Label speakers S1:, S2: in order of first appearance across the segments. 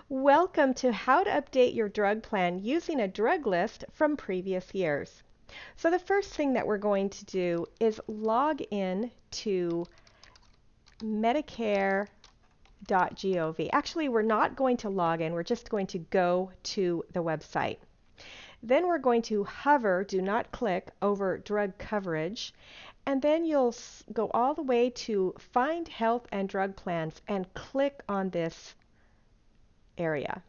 S1: Welcome to how to update your drug plan using a drug list from previous years. So the first thing that we're going to do is log in to Medicare.gov. Actually, we're not going to log in, we're just going to go to the website. Then we're going to hover, do not click, over drug coverage, and then you'll go all the way to Find Health and Drug Plans and click on this area.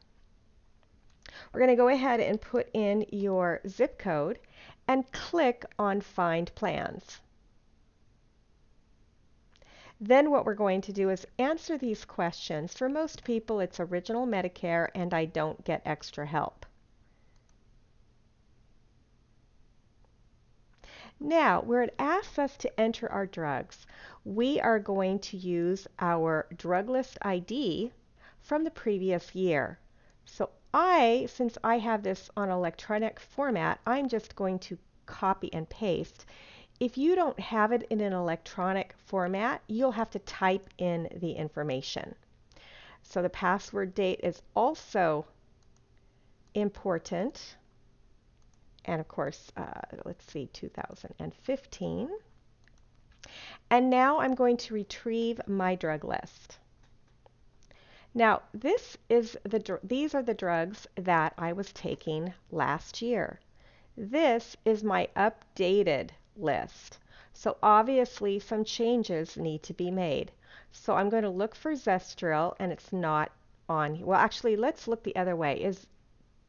S1: We're going to go ahead and put in your zip code and click on Find Plans. Then what we're going to do is answer these questions. For most people, it's Original Medicare and I don't get extra help. Now, where it asks us to enter our drugs, we are going to use our drug list ID from the previous year. So since I have this on electronic format, I'm just going to copy and paste. If you don't have it in an electronic format, you'll have to type in the information. So the password date is also important. And of course, let's see, 2015. And now I'm going to retrieve my drug list. Now, these are the drugs that I was taking last year. This is my updated list. So obviously some changes need to be made. So I'm going to look for Zestril and it's not on. Well, actually, let's look the other way. Is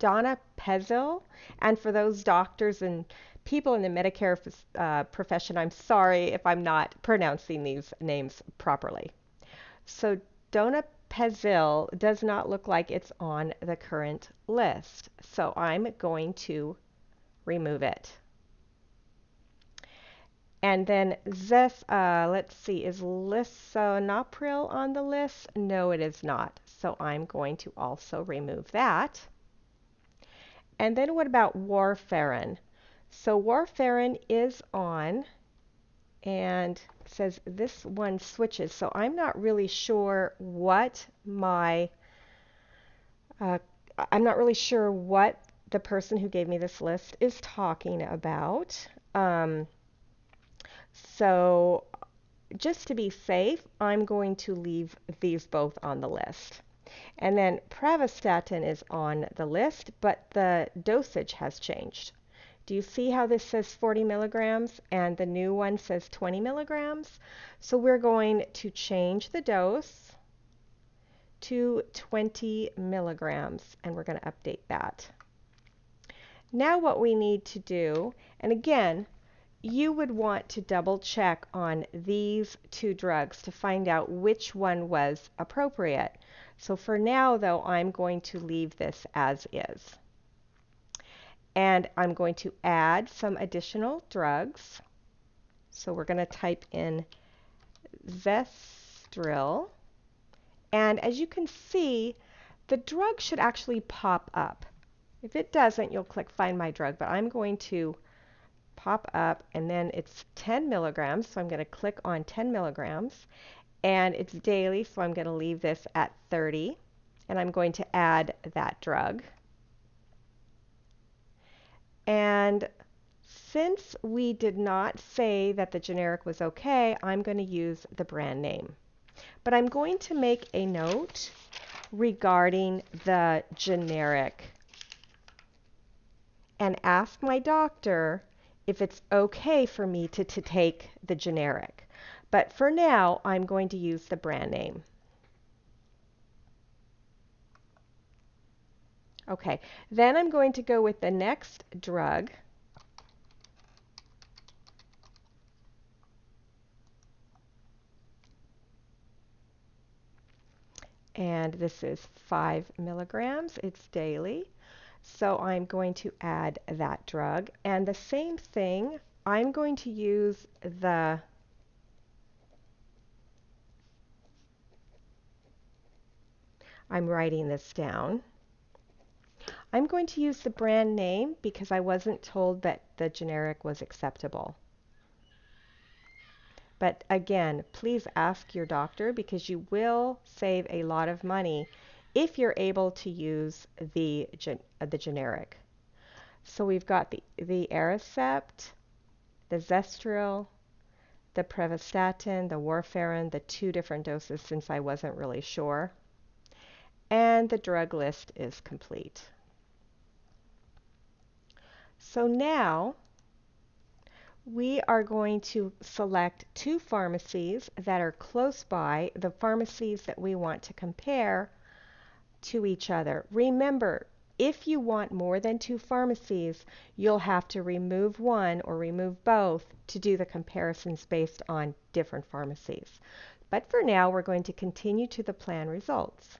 S1: donepezil, and for those doctors and people in the Medicare profession, I'm sorry if I'm not pronouncing these names properly. So donepezil does not look like it's on the current list. So I'm going to remove it. And then let's see, is lisinopril on the list? No, it is not. So I'm going to also remove that. And then what about warfarin? So warfarin is on, and it says this one switches. So I'm not really sure what I'm not really sure what the person who gave me this list is talking about. So just to be safe, I'm going to leave these both on the list. And then pravastatin is on the list, but the dosage has changed. Do you see how this says 40 milligrams and the new one says 20 milligrams? So we're going to change the dose to 20 milligrams, and we're going to update that. Now what we need to do, and again, you would want to double check on these two drugs to find out which one was appropriate. So for now, though, I'm going to leave this as is. And I'm going to add some additional drugs. So we're going to type in Zestril. And as you can see, the drug should actually pop up. If it doesn't, you'll click Find My Drug, but I'm going to pop up, and then it's 10 milligrams, so I'm going to click on 10 milligrams, and it's daily, so I'm going to leave this at 30, and I'm going to add that drug. And since we did not say that the generic was okay, I'm going to use the brand name. But I'm going to make a note regarding the generic and ask my doctor if it's okay for me to take the generic. But for now, I'm going to use the brand name. Okay, then I'm going to go with the next drug. And this is 5 milligrams. It's daily. So I'm going to add that drug. And the same thing, I'm going to use I'm writing this down. I'm going to use the brand name because I wasn't told that the generic was acceptable. But again, please ask your doctor because you will save a lot of money if you're able to use the generic. So we've got the Aricept, the Zestril, the Pravastatin, the Warfarin, the 2 different doses since I wasn't really sure. And the drug list is complete. So now we are going to select 2 pharmacies that are close by, the pharmacies that we want to compare to each other. Remember, if you want more than 2 pharmacies, you'll have to remove one or remove both to do the comparisons based on different pharmacies. But for now, we're going to continue to the plan results.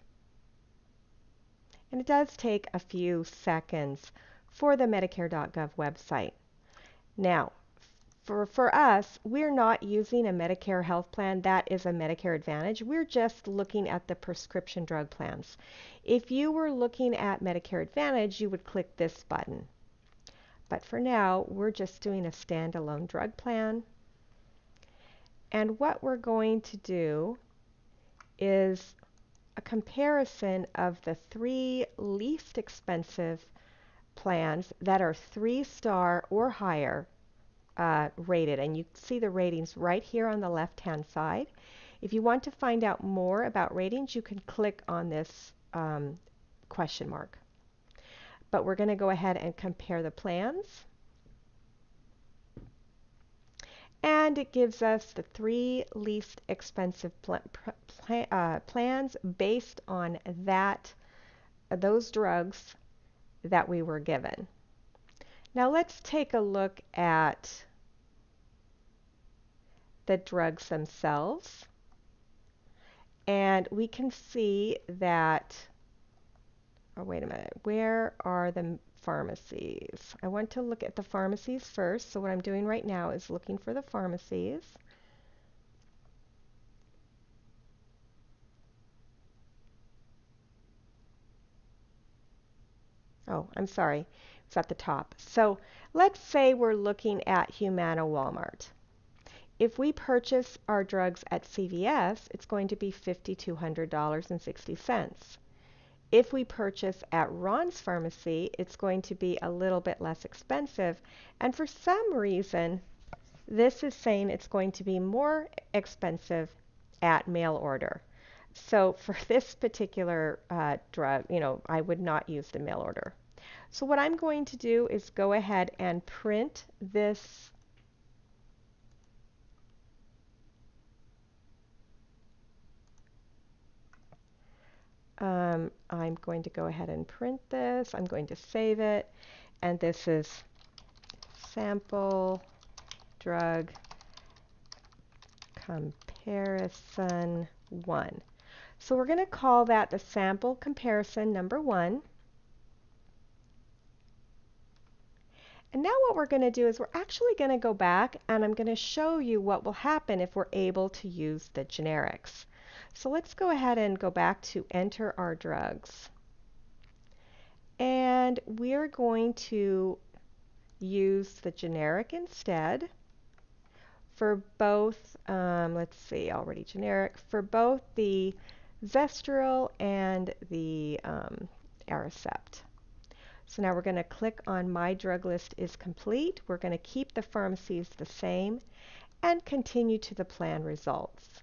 S1: And it does take a few seconds for the Medicare.gov website. Now, for us, we're not using a Medicare health plan. That is a Medicare Advantage. We're just looking at the prescription drug plans. If you were looking at Medicare Advantage, you would click this button. But for now, we're just doing a standalone drug plan. And what we're going to do is a comparison of the 3 least expensive plans that are 3-star or higher rated, and you see the ratings right here on the left hand side. If you want to find out more about ratings, you can click on this question mark. But we're going to go ahead and compare the plans, and it gives us the 3 least expensive plans based on those drugs that we were given. Now let's take a look at the drugs themselves, and we can see that, oh wait a minute, where are the pharmacies? I want to look at the pharmacies first, so what I'm doing right now is looking for the pharmacies. Oh, I'm sorry, it's at the top. So let's say we're looking at Humana Walmart. If we purchase our drugs at CVS, it's going to be $5,200.60. If we purchase at Ron's Pharmacy, it's going to be a little bit less expensive. And for some reason, this is saying it's going to be more expensive at mail order. So for this particular drug, I would not use the mail order. So what I'm going to do is go ahead and print this I'm going to go ahead and print this. I'm going to save it. And this is sample drug comparison 1. So we're going to call that the sample comparison number 1. And now what we're going to do is we're actually going to go back, and I'm going to show you what will happen if we're able to use the generics. So let's go ahead and go back to enter our drugs. And we're going to use the generic instead for both, let's see, already generic, for both the Zestril and the Aricept. So now we're going to click on My Drug List is Complete. We're going to keep the pharmacies the same and continue to the plan results.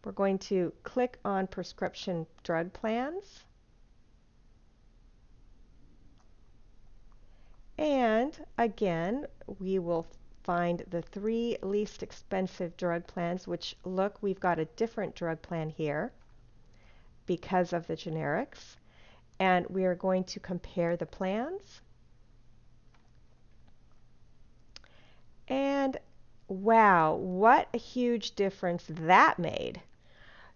S1: We're going to click on Prescription Drug Plans. And again, we will find the 3 least expensive drug plans, which look, we've got a different drug plan here because of the generics. And we are going to compare the plans. And wow, what a huge difference that made.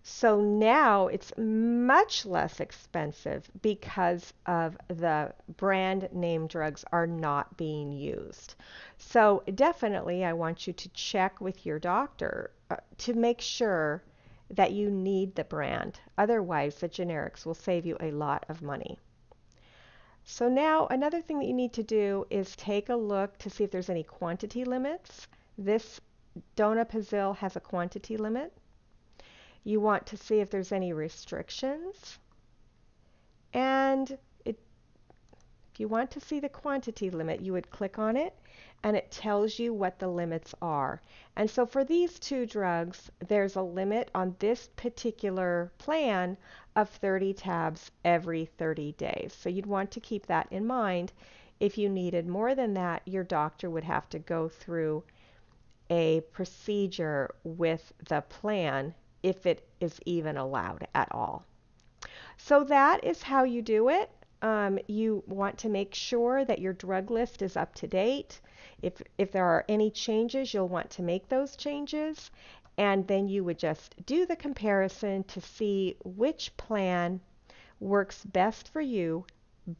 S1: So now it's much less expensive because of the brand name drugs are not being used. So definitely I want you to check with your doctor to make sure that you need the brand. Otherwise, the generics will save you a lot of money. So now another thing that you need to do is take a look to see if there's any quantity limits. This Donepezil has a quantity limit. You want to see if there's any restrictions. And if you want to see the quantity limit, you would click on it and it tells you what the limits are. And so for these two drugs, there's a limit on this particular plan of 30 tabs every 30 days. So you'd want to keep that in mind. If you needed more than that, your doctor would have to go through a procedure with the plan if it is even allowed at all. So that is how you do it. You want to make sure that your drug list is up to date. If there are any changes, you'll want to make those changes. And then you would just do the comparison to see which plan works best for you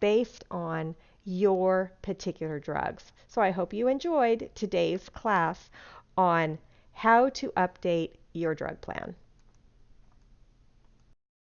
S1: based on your particular drugs. So I hope you enjoyed today's class on how to update your drug plan.